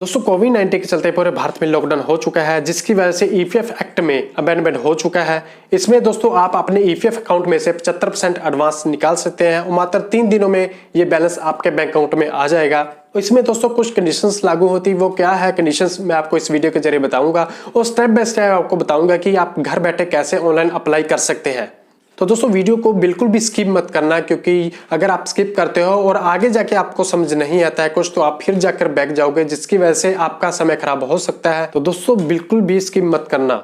दोस्तों कोविड-19 के चलते पूरे भारत में लॉकडाउन हो चुका है, जिसकी वजह से ईपीएफ एक्ट में अमेंडमेंट हो चुका है। इसमें दोस्तों आप अपने ईपीएफ अकाउंट में से 75% एडवांस निकाल सकते हैं और मात्र 3 दिनों में ये बैलेंस आपके बैंक अकाउंट में आ जाएगा। इसमें दोस्तों कुछ कंडीशंस लागू होती है, वो क्या है कंडीशंस मैं आपको इस वीडियो के जरिए बताऊंगा और स्टेप बाय स्टेप आपको बताऊंगा कि आप घर बैठे कैसे ऑनलाइन अप्लाई कर सकते हैं। तो दोस्तों वीडियो को बिल्कुल भी स्किप मत करना, क्योंकि अगर आप स्किप करते हो और आगे जाके आपको समझ नहीं आता है कुछ, तो आप फिर जाकर बैक जाओगे, जिसकी वजह से आपका समय खराब हो सकता है। तो दोस्तों बिल्कुल भी स्किप मत करना।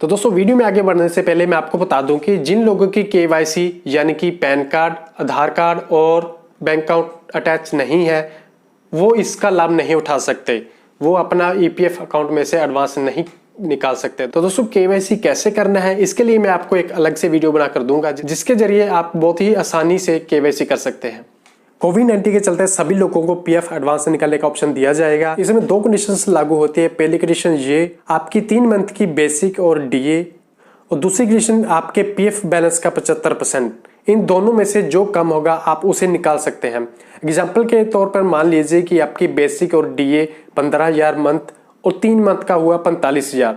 तो दोस्तों वीडियो में आगे बढ़ने से पहले मैं आपको बता दूं कि जिन लोगों की केवाईसी यानी कि पैन कार्ड, आधार कार्ड और बैंक अकाउंट अटैच नहीं है, वो इसका लाभ नहीं उठा सकते, वो अपना ईपीएफ अकाउंट में से एडवांस नहीं निकाल सकते। तो दोस्तों केवाईसी कैसे करना है, इसके लिए मैं आपको एक अलग से वीडियो बनाकर दूंगा, जिसके जरिए आप बहुत ही आसानी से केवाईसी कर सकते हैं। कोविड-19 के चलते सभी लोगों को पीएफ एडवांस निकालने का ऑप्शन दिया जाएगा। इसमें 2 कंडीशंस लागू होती है। पहली कंडीशन ये आपकी 3 मंथ की बेसिक और डीए, और दूसरी कंडीशन आपके पीएफ बैलेंस का 75%। इन दोनों में से जो कम होगा आप उसे निकाल सकते हैं। एग्जाम्पल के तौर पर मान लीजिए कि आपकी बेसिक और डीए 15,000 मंथ और 3 मंथ का हुआ 45,000,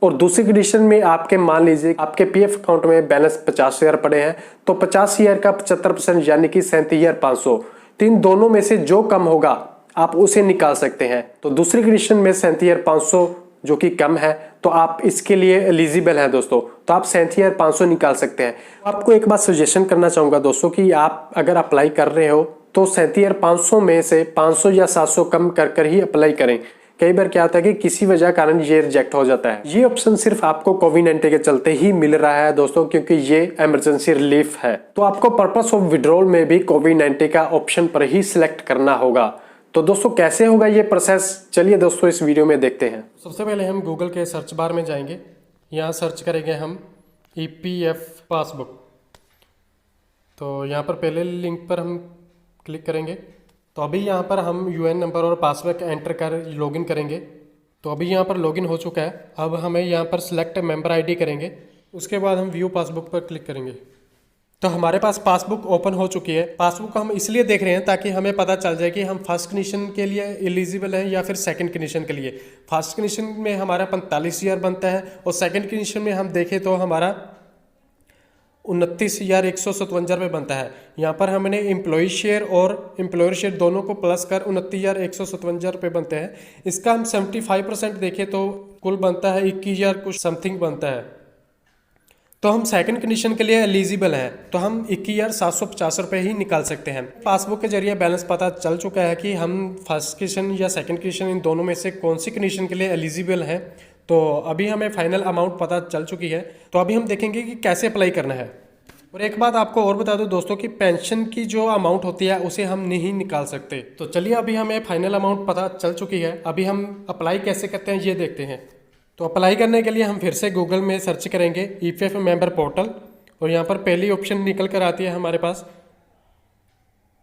और दूसरी कंडीशन में आपके मान लीजिए आपके पीएफ अकाउंट में बैलेंस 50,000 पड़े हैं, तो 50,000 का 75% यानी कि 37,500। तो इन दोनों में से जो कम होगा आप उसे निकाल सकते हैं। तो दूसरी कंडीशन में 37,500 जो कि कम है, तो आप इसके लिए एलिजिबल हैं दोस्तों, तो आप 37,500 निकाल सकते हैं। आपको एक बात सजेशन करना चाहूंगा दोस्तों कि आप अगर अप्लाई कर रहे हो तो 37,500 में से 500 या 700 कम कर ही अप्लाई करें। कई बार क्या होता है कि किसी वजह कारण ये रिजेक्ट हो जाता है। ये ऑप्शन सिर्फ आपको कोविड-19 के चलते ही मिल रहा है दोस्तों, क्योंकि ये इमरजेंसी रिलीफ है। तो आपको पर्पस ऑफ विड्रॉल में भी कोविड-19 का ऑप्शन पर ही सिलेक्ट करना होगा। तो दोस्तों कैसे होगा ये प्रोसेस, चलिए दोस्तों इस वीडियो में देखते हैं। सबसे पहले हम गूगल के सर्च बार में जाएंगे, यहाँ सर्च करेंगे हम ईपीएफ पासबुक। तो यहाँ पर पहले लिंक पर हम क्लिक करेंगे। तो अभी यहाँ पर हम यूएन नंबर और पासवर्ड एंटर कर लॉगिन करेंगे। तो अभी यहाँ पर लॉगिन हो चुका है। अब हमें यहाँ पर सिलेक्ट मेंबर आईडी करेंगे, उसके बाद हम व्यू पासबुक पर क्लिक करेंगे। तो हमारे पास पासबुक ओपन हो चुकी है। पासबुक हम इसलिए देख रहे हैं ताकि हमें पता चल जाए कि हम फर्स्ट कंडीशन के लिए एलिजिबल हैं या फिर सेकंड कंडीशन के लिए। फर्स्ट कंडीशन में हमारा 45,000 बनता है और सेकंड कंडीशन में हम देखें तो हमारा 29,157 रुपये बनता है। यहाँ पर हमने एम्प्लॉय शेयर और एम्प्लॉयर शेयर दोनों को प्लस कर 29,157 रुपये बनते हैं। इसका हम 75% देखें तो कुल बनता है 21,000 कुछ समथिंग बनता है। तो हम सेकंड कंडीशन के लिए एलिजिबल हैं, तो हम 21,750 रुपये ही निकाल सकते हैं। पासबुक के जरिए बैलेंस पता चल चुका है कि हम फर्स्ट कंडीशन या सेकंड कंडीशन इन दोनों में से कौन सी कंडीशन के लिए एलिजिबल हैं। तो अभी हमें फाइनल अमाउंट पता चल चुकी है। तो अभी हम देखेंगे कि कैसे अप्लाई करना है। और एक बात आपको और बता दूं दोस्तों कि पेंशन की जो अमाउंट होती है उसे हम नहीं निकाल सकते। तो चलिए अभी हमें फाइनल अमाउंट पता चल चुकी है। अभी हम अप्लाई कैसे करते हैं ये देखते हैं। तो अप्लाई करने के लिए हम फिर से गूगल में सर्च करेंगे ईपीएफ मेंबर पोर्टल, और यहाँ पर पहली ऑप्शन निकल कर आती है हमारे पास,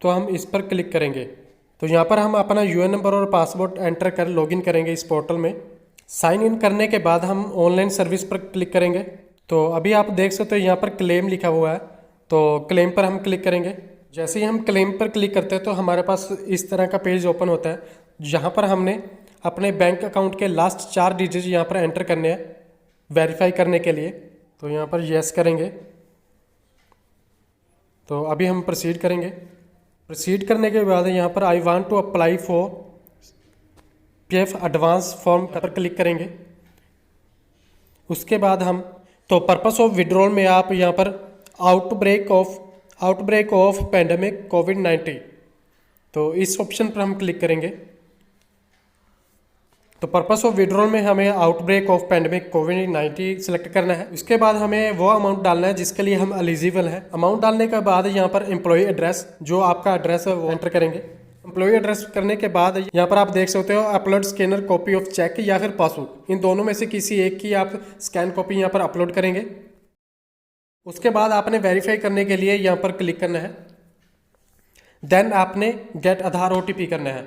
तो हम इस पर क्लिक करेंगे। तो यहाँ पर हम अपना यूएन नंबर और पासवर्ड एंटर कर लॉगिन करेंगे इस पोर्टल में। साइन इन करने के बाद हम ऑनलाइन सर्विस पर क्लिक करेंगे। तो अभी आप देख सकते हो यहाँ पर क्लेम लिखा हुआ है, तो क्लेम पर हम क्लिक करेंगे। जैसे ही हम क्लेम पर क्लिक करते हैं तो हमारे पास इस तरह का पेज ओपन होता है, जहाँ पर हमने अपने बैंक अकाउंट के लास्ट 4 डिजिट यहाँ पर एंटर करने हैं वेरीफाई करने के लिए। तो यहाँ पर यस करेंगे। तो अभी हम प्रोसीड करेंगे। प्रोसीड करने के बाद यहाँ पर I want to apply for PF advance form पर क्लिक करेंगे। उसके बाद हम तो पर्पस ऑफ विड्रॉल में आप यहाँ पर आउटब्रेक ऑफ पैंडेमिक कोविड-19, तो इस ऑप्शन पर हम क्लिक करेंगे। तो पर्पस ऑफ विड्रॉल में हमें outbreak of pandemic covid select करना है। उसके बाद हमें वो अमाउंट डालना है जिसके लिए हम एलिजिबल हैं। अमाउंट डालने के बाद यहाँ पर एम्प्लॉय एड्रेस, जो आपका एड्रेस है वो एंटर करेंगे। एम्प्लॉय एड्रेस करने के बाद यहाँ पर आप देख सकते हो upload scanner copy of cheque या फिर पासबुक, इन दोनों में से किसी एक की आप स्कैन कॉपी यहाँ पर अपलोड करेंगे। उसके बाद आपने वेरीफाई करने के लिए यहाँ पर क्लिक करना है। देन आपने गेट आधार ओटीपी करना है।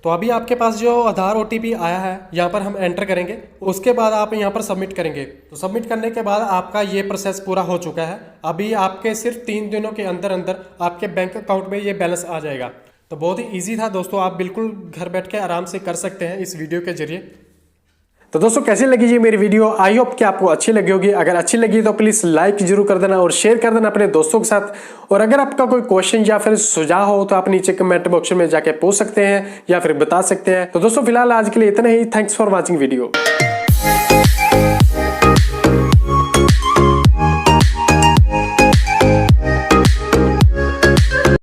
तो अभी आपके पास जो आधार OTP आया है यहाँ पर हम एंटर करेंगे, उसके बाद आप यहाँ पर सबमिट करेंगे। तो सबमिट करने के बाद आपका ये प्रोसेस पूरा हो चुका है। अभी आपके सिर्फ 3 दिनों के अंदर अंदर आपके बैंक अकाउंट में ये बैलेंस आ जाएगा। तो बहुत ही ईजी था दोस्तों, आप बिल्कुल घर बैठ के आराम से कर सकते हैं इस वीडियो के जरिए। तो दोस्तों कैसी लगी जी मेरी वीडियो? आई होप कि आपको अच्छी लगी होगी। अगर अच्छी लगी तो प्लीज लाइक जरूर कर देना और शेयर कर देना अपने दोस्तों के साथ। और अगर आपका कोई क्वेश्चन या फिर सुझाव हो तो आप नीचे कमेंट बॉक्स में जाके पूछ सकते हैं या फिर बता सकते हैं। तो दोस्तों फिलहाल आज के लिए इतना ही। Thanks for watching video.